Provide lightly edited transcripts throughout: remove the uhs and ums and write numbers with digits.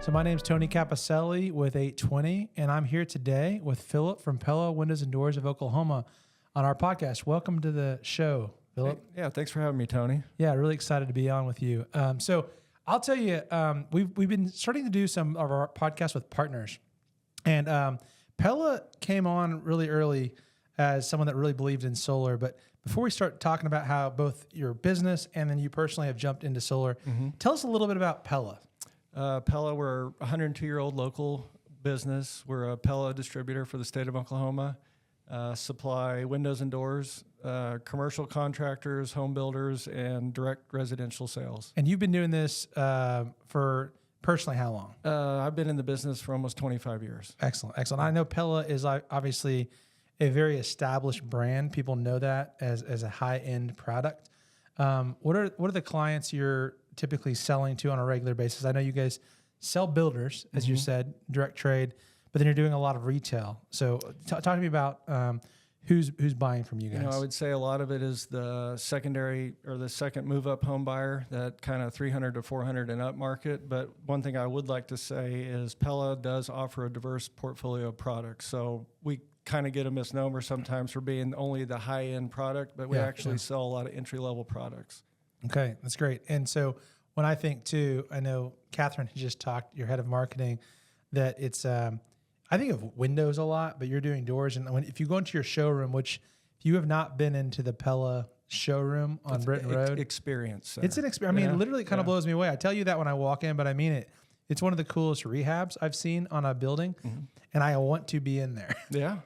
So my name's Tony Capucille with 820, and I'm here today with Phillip from Pella Windows and Doors of Oklahoma on our podcast. Welcome to the show, Phillip. Hey, yeah, thanks for having me, Tony. Yeah, really excited to be on with you. So I'll tell you, we've been starting to do some of our podcasts with partners, and Pella came on really early as someone that really believed in solar. But before we start talking about how both your business and then you personally have jumped into solar, tell us a little bit about Pella. Pella, we're a 102-year-old local business. We're a Pella distributor for the state of Oklahoma. Supply windows and doors, commercial contractors, home builders, and direct residential sales. And you've been doing this for personally how long? I've been in the business for almost 25 years. Excellent, excellent. I know Pella is obviously a very established brand. People know that as a high-end product. What are the clients you're typically selling to on a regular basis? I know you guys sell builders, as you said, direct trade, but then you're doing a lot of retail. So talk to me about who's buying from you guys. I would say a lot of it is the secondary or the second move-up home buyer, that kind of 300 to 400 and up market. But one thing I would like to say is Pella does offer a diverse portfolio of products. So we kind of get a misnomer sometimes for being only the high-end product, but we actually sell a lot of entry-level products. Okay, that's great. And so when I think too, I know Catherine just talked, your head of marketing, that it's, I think of windows a lot, but you're doing doors. And if you go into your showroom, which if you have not been into the Pella showroom on Britton Road. Experience. It's an experience. I mean, literally it kind of blows me away. I tell you that when I walk in, but I mean it. It's one of the coolest rehabs I've seen on a building, and I want to be in there. Yeah.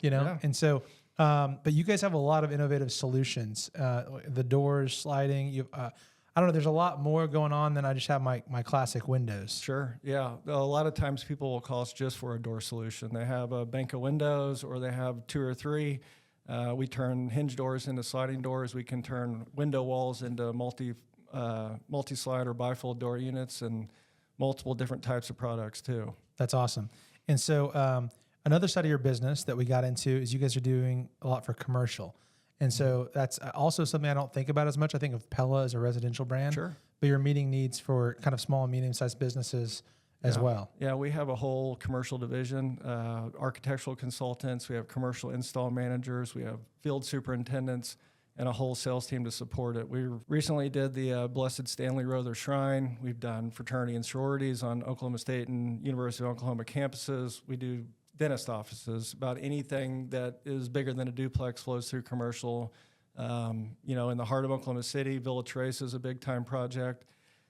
And so, but you guys have a lot of innovative solutions. The doors, sliding. I don't know. There's a lot more going on than I just have my classic windows. Sure. Yeah. A lot of times people will call us just for a door solution. They have a bank of windows, or they have two or three. We turn hinge doors into sliding doors. We can turn window walls into multi-slide or bifold door units, and multiple different types of products too. That's awesome. And so another side of your business that we got into is you guys are doing a lot for commercial. And so that's also something I don't think about as much. I think of Pella as a residential brand, but you're meeting needs for kind of small and medium-sized businesses as well. Yeah, we have a whole commercial division, architectural consultants, we have commercial install managers, we have field superintendents, and a whole sales team to support it. We recently did the Blessed Stanley Rother Shrine. We've done fraternity and sororities on Oklahoma State and University of Oklahoma campuses. We do dentist offices. About anything that is bigger than a duplex flows through commercial. In the heart of Oklahoma City, Villa Trace is a big-time project.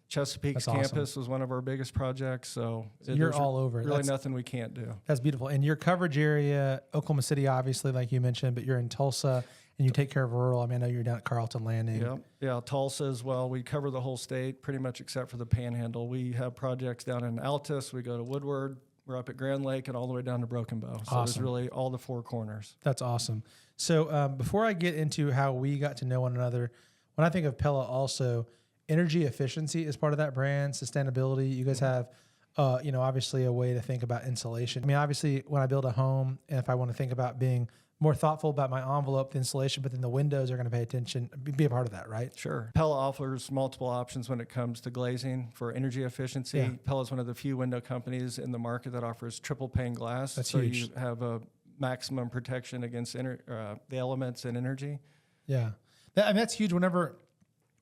Chesapeake's campus was one of our biggest projects. So you're all over. Really nothing we can't do. That's beautiful. And your coverage area, Oklahoma City, obviously, like you mentioned, but you're in Tulsa, and you take care of rural. I mean, I know you're down at Carlton Landing. Yeah, Tulsa as well. We cover the whole state pretty much except for the Panhandle. We have projects down in Altus. We go to Woodward. We're up at Grand Lake and all the way down to Broken Bow. So there's really all the four corners. That's awesome. So before I get into how we got to know one another, when I think of Pella also, energy efficiency is part of that brand, sustainability. You guys have, obviously a way to think about insulation. I mean, obviously when I build a home, and if I want to think about being more thoughtful about my envelope, the insulation, but then the windows are going to pay attention, be a part of that, right? Sure. Pella offers multiple options when it comes to glazing for energy efficiency. Yeah. Pella is one of the few window companies in the market that offers triple pane glass. That's so huge. You have a maximum protection against the elements and energy. Yeah. That's huge. Whenever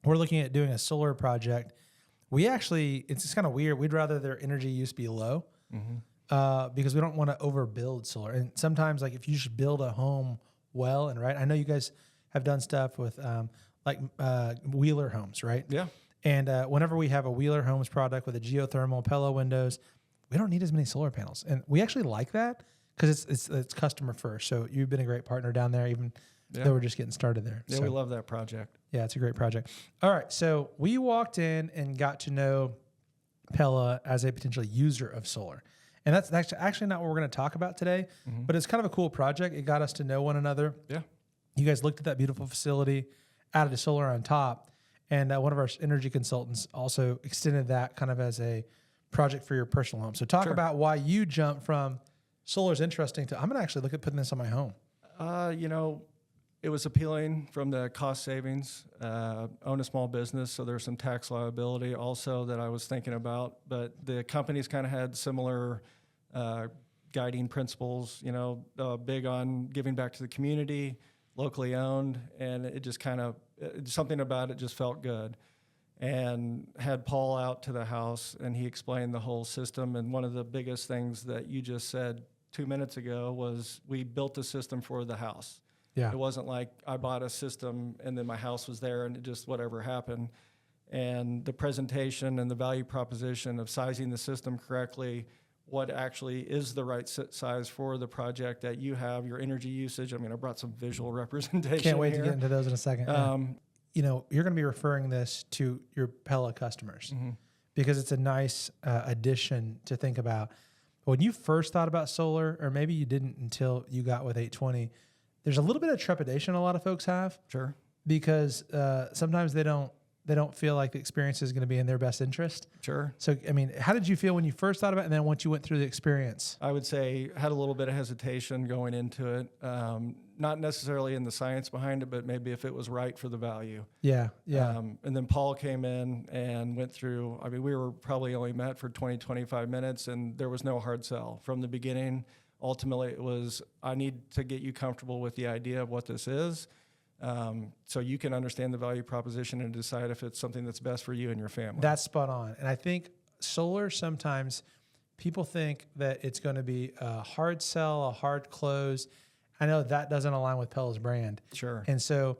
we're looking at doing a solar project, it's just kind of weird. We'd rather their energy use be low. Because we don't want to overbuild solar. And sometimes, like, if you just build a home well and right, I know you guys have done stuff with Wheeler Homes, right? Yeah. And whenever we have a Wheeler Homes product with a geothermal Pella windows, we don't need as many solar panels. And we actually like that because it's customer first. So you've been a great partner down there, even though we're just getting started there. Yeah, so, we love that project. Yeah, it's a great project. All right, so we walked in and got to know Pella as a potential user of solar. And that's actually not what we're going to talk about today, but it's kind of a cool project. It got us to know one another. Yeah. You guys looked at that beautiful facility, added a solar on top, and one of our energy consultants also extended that kind of as a project for your personal home. So talk about why you jumped from solar's interesting to, I'm going to actually look at putting this on my home. It It was appealing from the cost savings. Own a small business, so there's some tax liability also that I was thinking about. But the companies kind of had similar guiding principles, big on giving back to the community, locally owned, and it just kind of, something about it just felt good. And had Paul out to the house, and he explained the whole system. And one of the biggest things that you just said 2 minutes ago was we built the system for the house. Yeah. It wasn't like I bought a system and then my house was there and it just whatever happened. And the presentation and the value proposition of sizing the system correctly, what actually is the right size for the project that you have, your energy usage. I mean, I brought some visual representation. Can't wait here. to get into those in a second. You're going to be referring this to your Pella customers because it's a nice addition to think about. When you first thought about solar, or maybe you didn't until you got with 820, there's a little bit of trepidation a lot of folks have. Sure. Because sometimes they don't feel like the experience is going to be in their best interest. Sure. So, I mean, how did you feel when you first thought about it, and then once you went through the experience? I would say had a little bit of hesitation going into it. Not necessarily in the science behind it, but maybe if it was right for the value. Yeah, yeah. And then Paul came in and went through, I mean, we were probably only met for 20, 25 minutes, and there was no hard sell. From the beginning, ultimately, it was, I need to get you comfortable with the idea of what this is, so you can understand the value proposition and decide if it's something that's best for you and your family. That's spot on. And I think solar, sometimes people think that it's going to be a hard sell, a hard close. I know that doesn't align with Pella's brand. Sure. And so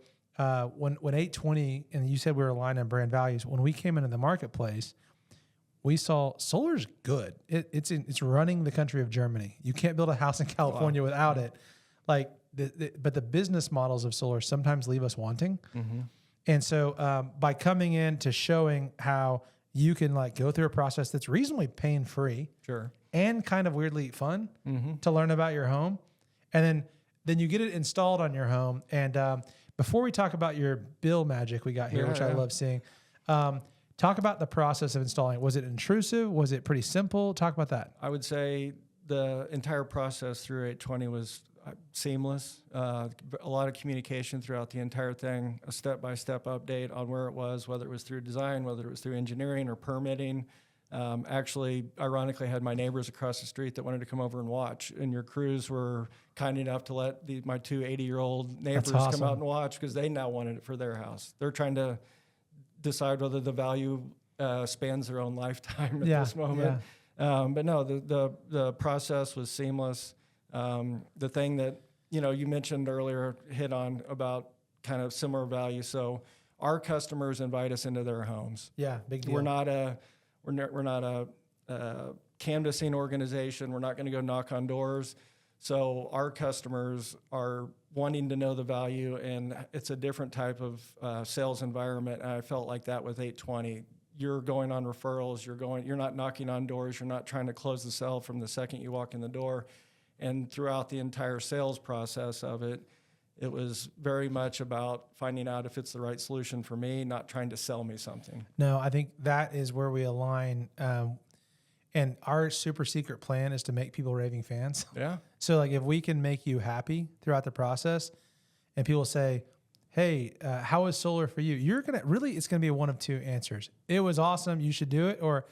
when 820, and you said we were aligned on brand values, when we came into the marketplace, we saw solar's good. It's running the country of Germany. You can't build a house in California without it. Like, but the business models of solar sometimes leave us wanting. Mm-hmm. And so by coming in to showing how you can like go through a process that's reasonably pain-free, sure, and kind of weirdly fun to learn about your home, and then you get it installed on your home. And before we talk about your bill magic we got here, which I love seeing, talk about the process of installing. Was it intrusive? Was it pretty simple? Talk about that. I would say the entire process through 820 was seamless. A lot of communication throughout the entire thing, a step-by-step update on where it was, whether it was through design, whether it was through engineering or permitting. Actually, ironically, I had my neighbors across the street that wanted to come over and watch, and your crews were kind enough to let my two 80-year-old neighbors come out and watch because they now wanted it for their house. They're trying to decide whether the value spans their own lifetime at this moment. Yeah. But no, the process was seamless. The thing that you mentioned earlier hit on about kind of similar value. So our customers invite us into their homes. Yeah, big deal. We're not a canvassing organization. We're not going to go knock on doors. So our customers are wanting to know the value, and it's a different type of sales environment. And I felt like that with 820. You're going on referrals. You're not knocking on doors. You're not trying to close the sale from the second you walk in the door. And throughout the entire sales process of it, it was very much about finding out if it's the right solution for me, not trying to sell me something. No, I think that is where we align. And our super secret plan is to make people raving fans. Yeah. So like if we can make you happy throughout the process and people say, hey, how is solar for you? It's going to be one of two answers. It was awesome. You should do it. Or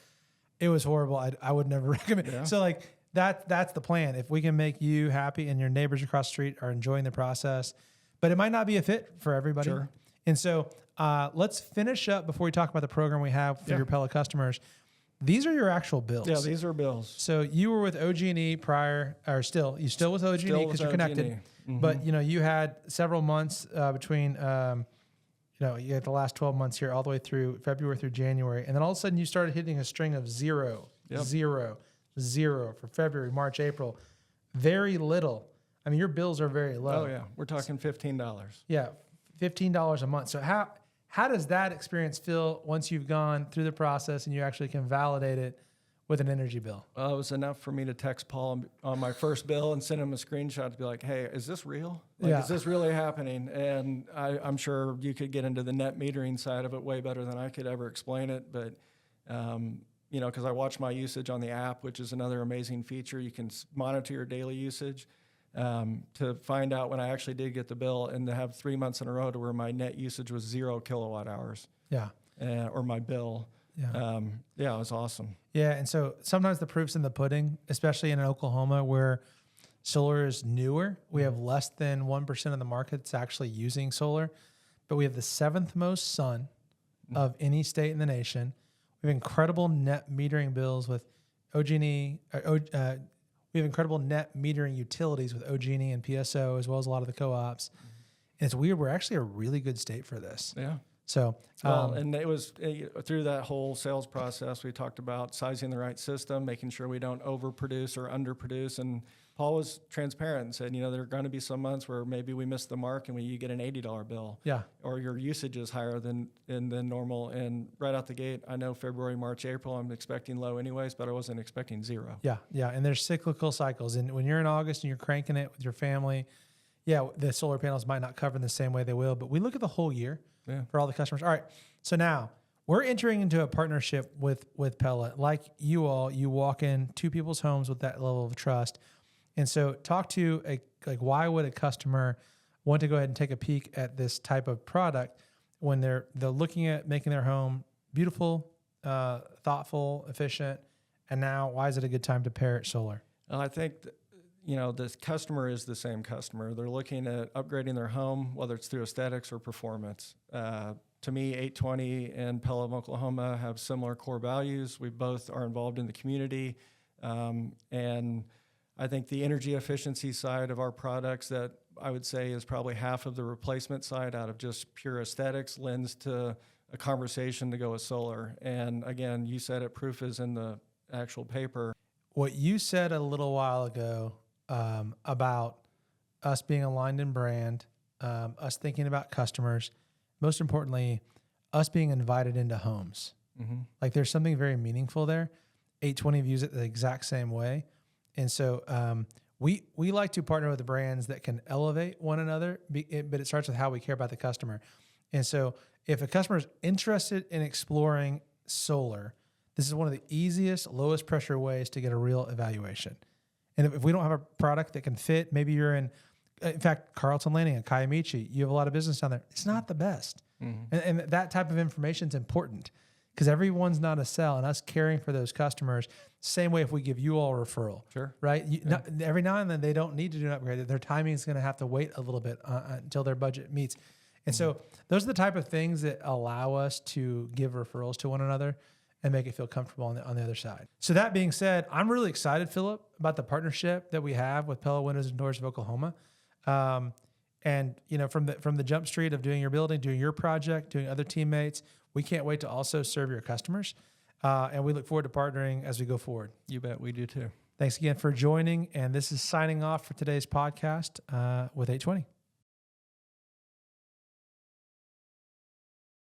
it was horrible. I would never recommend. Yeah. So like that's the plan. If we can make you happy and your neighbors across the street are enjoying the process, but it might not be a fit for everybody. Sure. And so let's finish up before we talk about the program we have for your Pella customers. These are your actual bills. Yeah, these are bills. So you were with OG&E prior, or still with OG&E because you're connected. Mm-hmm. But you had several months between, you had the last 12 months here all the way through February through January, and then all of a sudden you started hitting a string of zero for February, March, April. Very little. I mean, your bills are very low. Oh yeah, we're talking $15. Yeah, $15 a month. So how does that experience feel once you've gone through the process and you actually can validate it with an energy bill? Well, it was enough for me to text Paul on my first bill and send him a screenshot to be like, hey, is this real? Is this really happening? And I'm sure you could get into the net metering side of it way better than I could ever explain it. But, because I watch my usage on the app, which is another amazing feature. You can monitor your daily usage. to find out when I actually did get the bill and to have 3 months in a row to where my net usage was 0 kilowatt hours. Yeah. Or my bill. Yeah. Yeah, it was awesome. Yeah. And so sometimes the proof's in the pudding, especially in Oklahoma where solar is newer. We have less than 1% of the market that's actually using solar, but we have the 7th most sun of any state in the nation. We have incredible net metering bills with OG&E. We have incredible net metering utilities with OG&E and PSO, as well as a lot of the co-ops. And it's weird. We're actually a really good state for this. Yeah. So, well, and it was through that whole sales process, we talked about sizing the right system, making sure we don't overproduce or underproduce. And Paul was transparent and said, you know, there are going to be some months where maybe we miss the mark and you get an $80 bill. Yeah. Or your usage is higher than normal. And right out the gate, I know February, March, April, I'm expecting low anyways, but I wasn't expecting 0. Yeah. Yeah. And there's cyclical cycles. And when you're in August and you're cranking it with your family, yeah, the solar panels might not cover in the same way they will, but we look at the whole year. Yeah. For all the customers. All right. So now we're entering into a partnership with Pella. Like you walk in two people's homes with that level of trust. And so talk to why would a customer want to go ahead and take a peek at this type of product when they're looking at making their home beautiful, thoughtful, efficient, and now why is it a good time to pair it solar? I think the customer is the same customer. They're looking at upgrading their home, whether it's through aesthetics or performance. To me, EightTwenty and Pella, Oklahoma have similar core values. We both are involved in the community. And I think the energy efficiency side of our products that I would say is probably half of the replacement side out of just pure aesthetics lends to a conversation to go with solar. And again, you said it, proof is in the actual paper. What you said a little while ago about us being aligned in brand, us thinking about customers, most importantly, us being invited into homes. Mm-hmm. Like there's something very meaningful there. EightTwenty views it the exact same way. And so we like to partner with the brands that can elevate one another, but it starts with how we care about the customer. And so if a customer is interested in exploring solar, this is one of the easiest, lowest pressure ways to get a real evaluation. And if we don't have a product that can fit, maybe you're in fact, Carlton Landing and Kiamichi, you have a lot of business down there. It's not the best. Mm-hmm. And that type of information is important because everyone's not a sell, and us caring for those customers, same way if we give you all a referral. Sure. Right? Every now and then they don't need to do an upgrade. Their timing is going to have to wait a little bit until their budget meets. And so those are the type of things that allow us to give referrals to one another and make it feel comfortable on the other side. So that being said, I'm really excited, Phillip, about the partnership that we have with Pella Windows and Doors of Oklahoma. And from the jump street of doing your building, doing your project, doing other teammates, we can't wait to also serve your customers. And we look forward to partnering as we go forward. You bet we do too. Thanks again for joining. And this is signing off for today's podcast with EightTwenty.